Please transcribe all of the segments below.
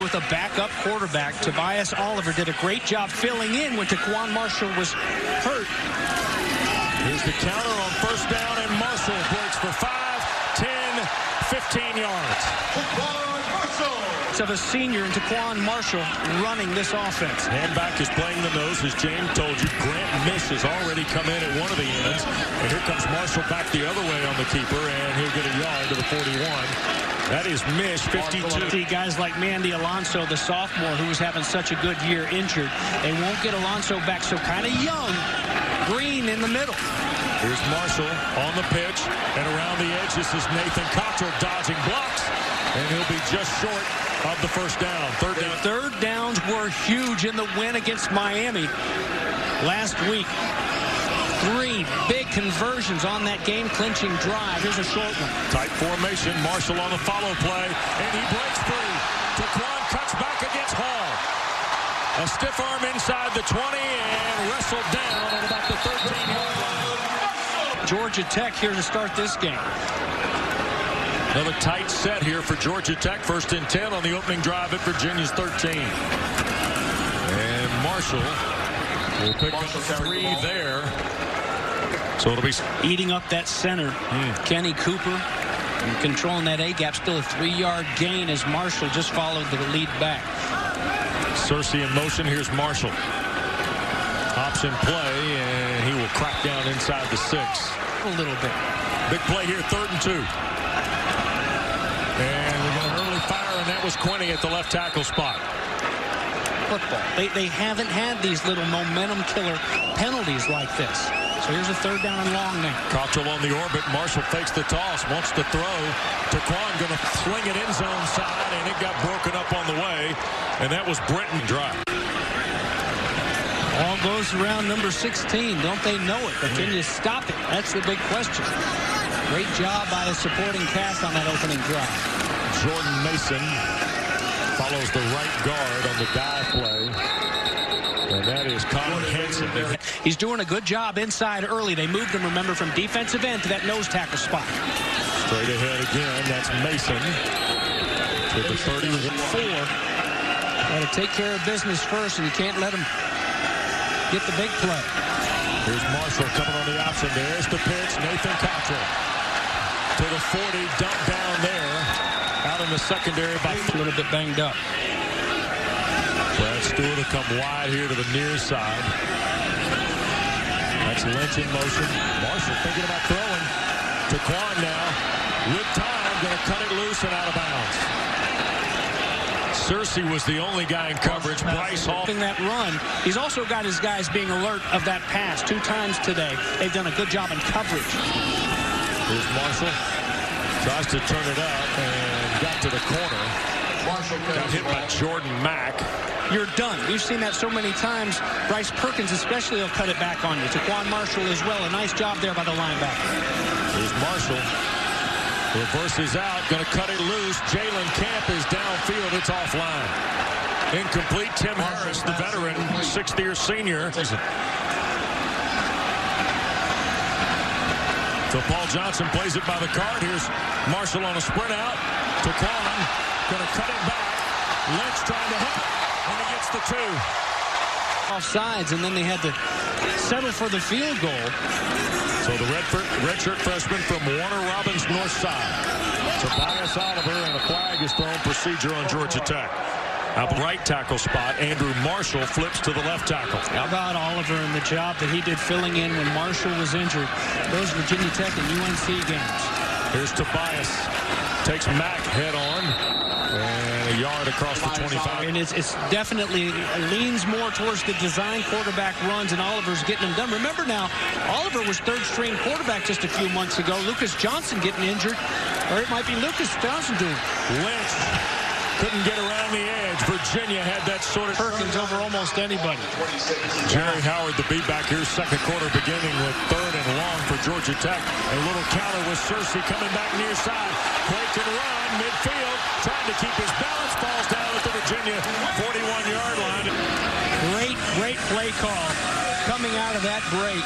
With a backup quarterback, Tobias Oliver did a great job filling in when Taquan Marshall was hurt. Here's the counter on first down, and Marshall breaks for 5, 10, 15 yards. Of a senior and Taquan Marshall running this offense. Handback is playing the nose, as James told you. Grant Mish has already come in at one of the ends. And here comes Marshall back the other way on the keeper, and he'll get a yard to the 41. That is Mish, 52. See guys like Mandy Alonso, the sophomore, who was having such a good year, injured. They won't get Alonso back, so kind of young. Green in the middle. Here's Marshall on the pitch, and around the edge, this is Nathan Cottrell dodging blocks, and he'll be just short of the first down. Third down. Third downs were huge in the win against Miami last week. 3 big conversions on that game-clinching drive. Here's a short one. Tight formation. Marshall on the follow play, and he breaks free. Taquan cuts back against Hall. A stiff arm inside the 20 and wrestled down at about the 13-yard line. Georgia Tech here to start this game. Another tight set here for Georgia Tech. 1st and 10 on the opening drive at Virginia's 13. And Marshall will pick up 3 there. So it'll be eating up that center. Kenny Cooper and controlling that A-gap. Still a 3-yard gain as Marshall just followed the lead back. Searcy in motion. Here's Marshall. Option play, and he will crack down inside the 6. A little bit. Big play here, 3rd and 2. And we got an early fire, and that was Quinney at the left tackle spot. Football. They haven't had these little momentum killer penalties like this. So here's a 3rd down and long now. Cottrell on the orbit. Marshall fakes the toss, wants to throw. Taquan going to swing it end zone side, and it got broken up on the way. And that was Brenton drive. All goes around number 16. Don't they know it? But can you stop it? That's the big question. Great job by a supporting cast on that opening drive. Jordan Mason follows the right guard on the dive play. And that is Connor Hansen. He's doing a good job inside early. They moved him, remember, from defensive end to that nose tackle spot. Straight ahead again. That's Mason with the 34. Got to take care of business first, and you can't let him get the big play. Here's Marshall coming on the option. There's the pitch. Nathan Cottrell to the 40. Dump down there. Out in the secondary by a little bit banged up. Brad Stewart will come wide here to the near side. That's Lynch in motion. Marshall thinking about throwing. Taquan now with time. Going to cut it loose and out of bounds. Searcy was the only guy in coverage. Bryce Hall. That run. He's also got his guys being alert of that pass 2 times today. They've done a good job in coverage. Here's Marshall. Tries to turn it up and got to the corner. Got hit by Jordan Mack. You're done. We've seen that so many times. Bryce Perkins especially will cut it back on you. Taquan Marshall as well. A nice job there by the linebacker. Here's Marshall. Reverses out. Going to cut it loose. Jalen Camp is downfield. It's offline. Incomplete. Tim Harris, the veteran, 6th-year senior. So Paul Johnson plays it by the card. Here's Marshall on a sprint out. Taquan going to cut it back. Lynch trying to hit, and he gets the 2. Offsides, and then they had to settle for the field goal. So the redshirt freshman from Warner Robins North Side. Tobias Oliver, and a flag is thrown. Procedure on Georgia Tech. Up right tackle spot, Andrew Marshall flips to the left tackle. How about Oliver and the job that he did filling in when Marshall was injured? Those Virginia Tech and UNC games. Here's Tobias. Takes Mack head on. And a yard across the 25. And it's definitely leans more towards the design quarterback runs, and Oliver's getting them done. Remember now, Oliver was 3rd-string quarterback just a few months ago. Lucas Johnson getting injured, or it might be Lucas Johnson doing. Lynch couldn't get around the edge. Virginia had that sort of Perkins over almost anybody. Jerry Howard, the beat back here, 2nd quarter beginning with 3rd and long for Georgia Tech. A little counter with Searcy coming back near side. Quake and run, midfield, trying to keep his balance, falls down at the Virginia 41-yard line. Great play call coming out of that break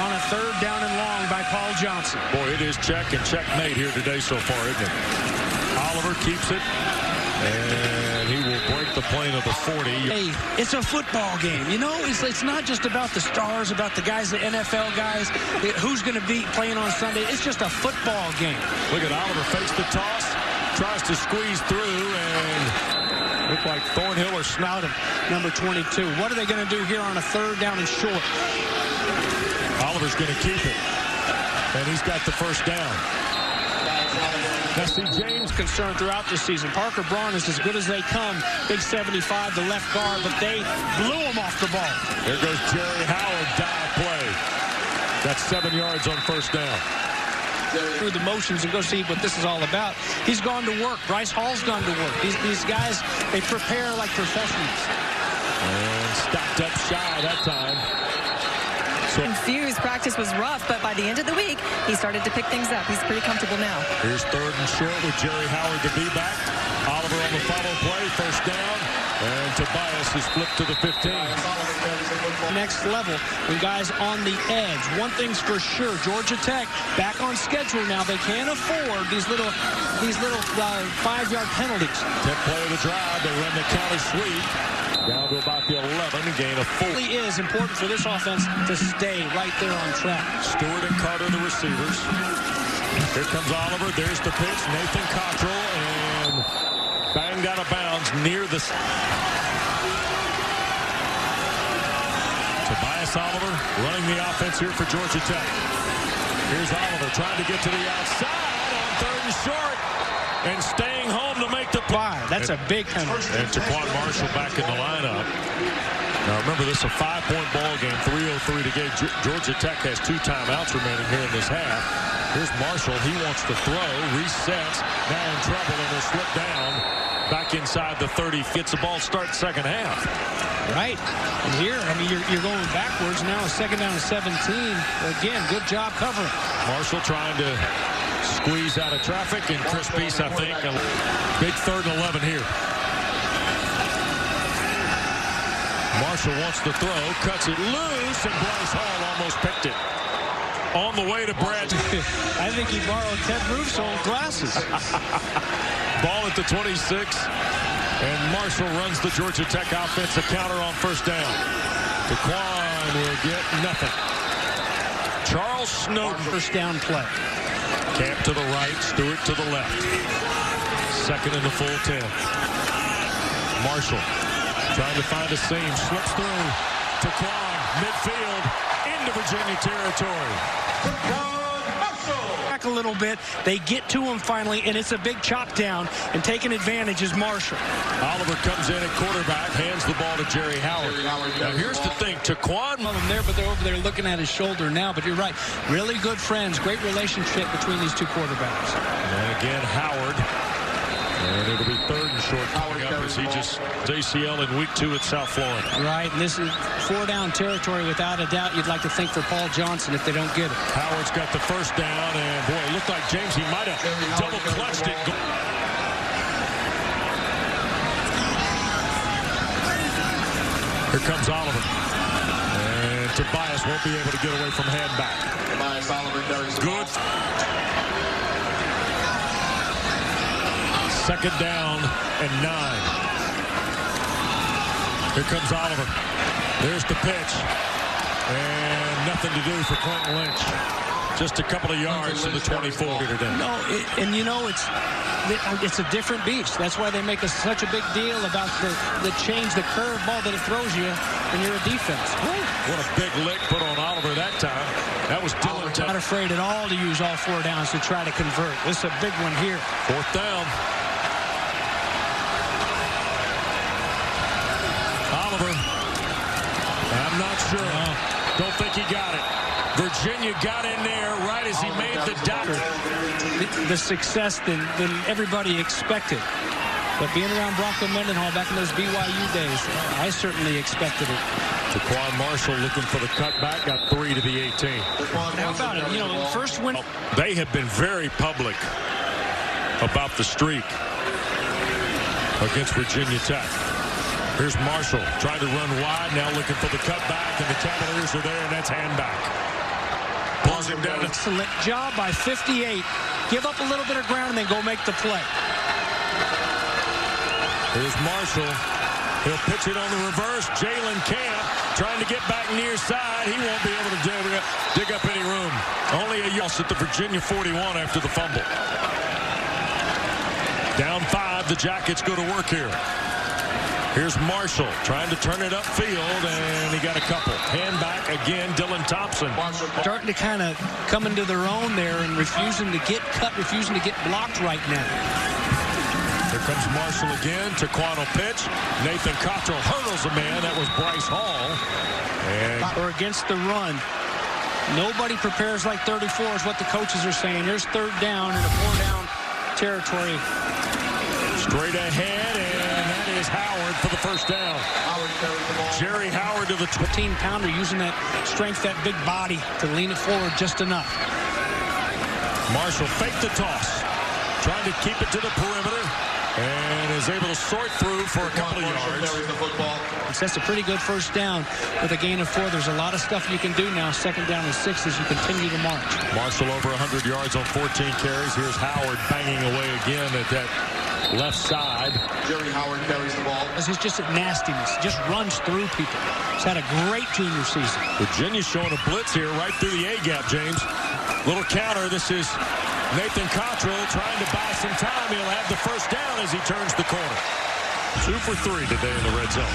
on a 3rd down and long by Paul Johnson. Boy, it is check and checkmate here today so far, isn't it? Oliver keeps it. And he will break the plane of the 40. Hey, it's a football game. You know, it's not just about the stars, about the guys, the NFL guys, who's going to be playing on Sunday. It's just a football game. Look at Oliver fakes the toss, tries to squeeze through, and look like Thornhill or Snowden, number 22. What are they going to do here on a 3rd down and short? Oliver's going to keep it, and he's got the first down. Now see James concerned throughout this season. Parker Braun is as good as they come. Big 75, the left guard, but they blew him off the ball. There goes Jerry Howard, dive play. That's 7 yards on first down. Through the motions and go see what this is all about. He's gone to work. Bryce Hall's gone to work. These guys, they prepare like professionals. And stopped up shy that time. Confused. Practice was rough, but by the end of the week, he started to pick things up. He's pretty comfortable now. Here's 3rd and short with Jerry Howard to be back. Oliver on the follow play, first down. And Tobias is flipped to the 15. Next level, when guys on the edge. One thing's for sure, Georgia Tech back on schedule now. They can't afford these little 5-yard penalties. 10th play of the drive, they run the counter sweep. Down to about the 11, gain of 4. It really is important for this offense to stay right there on track. Stewart and Carter, the receivers. Here comes Oliver. There's the pitch. Nathan Cottrell, and banged out of bounds near the... Tobias Oliver running the offense here for Georgia Tech. Here's Oliver trying to get to the outside on 3rd and short. And staying home to make the play. That's a big penalty. And Taquan Marshall back in the lineup. Now remember, this is a 5-point ball game, 3:03 to go. Georgia Tech has 2 timeouts remaining here in this half. Here's Marshall. He wants to throw, resets, now in trouble, and will slip down. Back inside the 30, gets the ball, start second half. Right. And here, I mean, you're going backwards now, 2nd down and 17. Again, good job covering. Marshall trying to squeeze out of traffic, and Chris Peace, I think, a big 3rd and 11 here. Marshall wants to throw, cuts it loose, and Bryce Hall almost picked it. On the way to Brad. I think he borrowed Ted Roof's old glasses. Ball at the 26, and Marshall runs the Georgia Tech offensive counter on first down. Taquan will get nothing. Charles Snowden. First down play. Camp to the right, Stewart to the left. 2nd and the full 10. Marshall trying to find a seam, slips through. Taquan, midfield, into Virginia territory. Back a little bit, they get to him finally, and it's a big chop down, and taking advantage is Marshall. Oliver comes in at quarterback, hands the ball to Jerry Howard. Now here's the thing, Taquan. There, but they're over there looking at his shoulder now, but you're right. Really good friends, great relationship between these 2 quarterbacks. And again, Howard. And it'll be 3rd and short coming up as he just ACL in week 2 at South Florida. Right, and this is 4-down territory without a doubt. You'd like to think for Paul Johnson if they don't get it. Howard's got the first down, and boy, it looked like James, he might have double clutched it. Here comes Oliver. And Tobias won't be able to get away from hand back. Tobias Oliver carries good. 2nd down and 9. Here comes Oliver. There's the pitch. And nothing to do for Clinton Lynch. Just a couple of yards to the 24. No, and you know, it's a different beast. That's why they make such a big deal about the change, the curve ball that it throws you when you're a defense. What a big lick put on Oliver that time. That was Dylan. Not afraid at all to use all 4 downs to try to convert. This is a big one here. 4th down. Oliver. I'm not sure. Don't think he got it. Virginia got in there right as he made the dot. The success than everybody expected. But being around Bronco Mendenhall back in those BYU days, I certainly expected it. Taquan Marshall looking for the cutback, got 3 to the 18. How about it? You know, first win. They have been very public about the streak against Virginia Tech. Here's Marshall trying to run wide, now looking for the cutback, and the Cavaliers are there, and that's handback. Pulls him down. Excellent job by 58. Give up a little bit of ground and then go make the play. Here's Marshall. He'll pitch it on the reverse. Jalen Camp trying to get back near side. He won't be able to dig up any room. Only a loss at the Virginia 41 after the fumble. Down 5, the Jackets go to work here. Here's Marshall trying to turn it upfield, and he got a couple. Hand back again, Dylan Thompson. Starting to kind of come into their own there and refusing to get cut, refusing to get blocked right now. Here comes Marshall again. Taquan will pitch. Nathan Cottrell hurdles a man. That was Bryce Hall. And or against the run. Nobody prepares like 34 is what the coaches are saying. There's third down in a 4-down territory. Straight ahead, and that is Howard for the first down. Jerry Howard to the 15-pounder, using that strength, that big body to lean it forward just enough. Marshall faked the toss, trying to keep it to the perimeter, and is able to sort through for a couple of yards. That's a pretty good first down with a gain of 4. There's a lot of stuff you can do now, 2nd down and 6 as you continue to march. Marshall over 100 yards on 14 carries. Here's Howard banging away again at that left side. Jerry Howard carries the ball. He's just at nastiness. Just runs through people. He's had a great junior season. Virginia's showing a blitz here right through the A-gap, James. Little counter. This is Nathan Cottrell trying to buy some time. He'll have the first down as he turns the corner. 2 for 3 today in the red zone.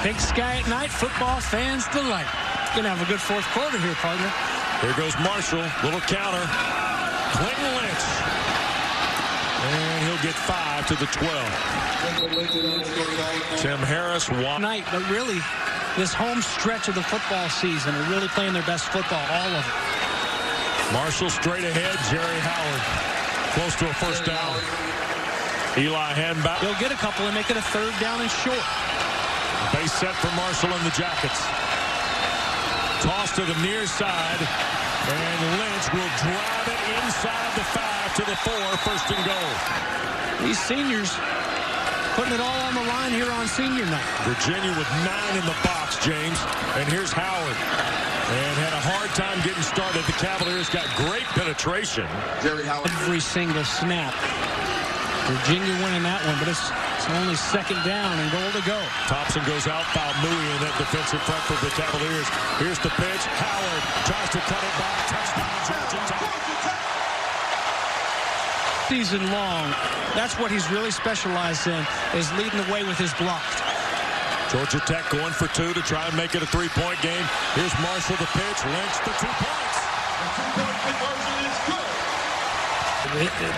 Big Sky at night. Football fans delight. Gonna have a good 4th quarter here, partner. Here goes Marshall. Little counter. Clinton Lynch. And he'll get 5 to the 12. Tim Harris won night, but really, this home stretch of the football season are really playing their best football, all of it. Marshall straight ahead. Jerry Howard close to a first down. Eli hand back. He'll get a couple and make it a 3rd down and short. Base set for Marshall and the Jackets. Toss to the near side, and Lynch will drive it inside the 5 to the 4, 1st and goal. These seniors putting it all on the line here on senior night. Virginia with 9 in the box, James. And here's Howard. And had a hard time getting started. The Cavaliers got great penetration. Jerry Howard. Every single snap. Virginia winning that one, but it's only 2nd down and goal to go. Thompson goes out, foul Mui in that defensive front for the Cavaliers. Here's the pitch. Howard tries to cut it back. Touchdown, Georgia Tech. Season long, that's what he's really specialized in, is leading the way with his blocks. Georgia Tech going for 2 to try and make it a 3-point game. Here's Marshall the pitch. Lynch the 2 points.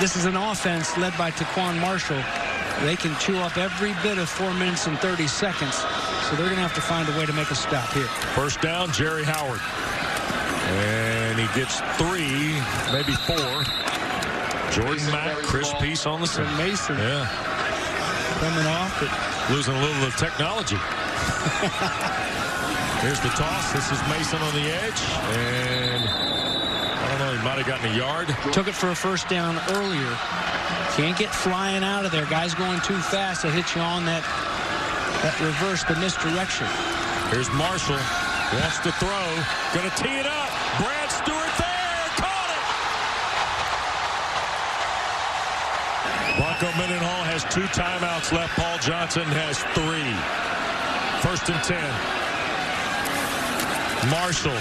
This is an offense led by Taquan Marshall. They can chew up every bit of 4 minutes and 30 seconds. So they're going to have to find a way to make a stop here. First down, Jerry Howard. And he gets 3, maybe 4. Jordan Mack, Chris Peace on the side. Mason. Yeah. Coming off it. Losing a little of technology. Here's the toss. This is Mason on the edge. And I don't know, he might have gotten a yard. Took it for a first down earlier. Can't get flying out of there. Guys going too fast. They hit you on that reverse, the misdirection. Here's Marshall. Wants to throw. Going to tee it up. Brad Stewart there. Caught it. Bronco Mendenhall has 2 timeouts left. Paul Johnson has 3. 1st and 10. Marshall.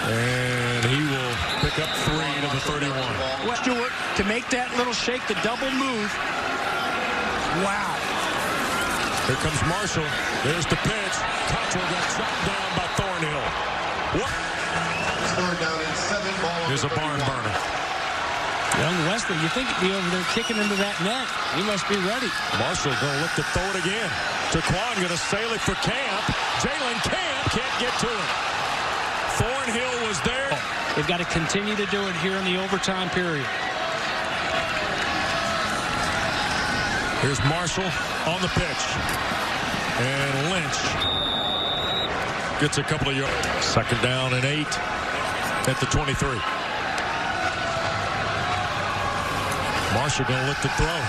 And he will pick up 3 to the 31. Stewart to make that little shake, the double move. Wow. Here comes Marshall. There's the pitch. Cottrell got shot down by Thornhill. What? Here's a barn burner. Young Wesley, you think he'd be over there kicking into that net. He must be ready. Marshall going to look to throw it again. Taquan going to sail it for Camp. Jalen Camp can't get to it. Thornhill was there. They've got to continue to do it here in the overtime period. Here's Marshall on the pitch. And Lynch gets a couple of yards. 2nd down and 8 at the 23. Marshall going to look to throw.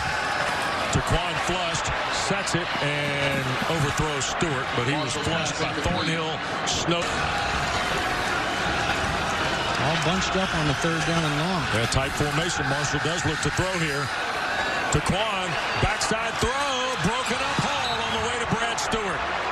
Taquan flushed, sets it, and overthrows Stewart, but he was flushed by Thornhill. Snow. All bunched up on the 3rd down and long. Yeah, tight formation. Marshall does look to throw here. To Quan, backside throw, broken up Hall on the way to Brad Stewart.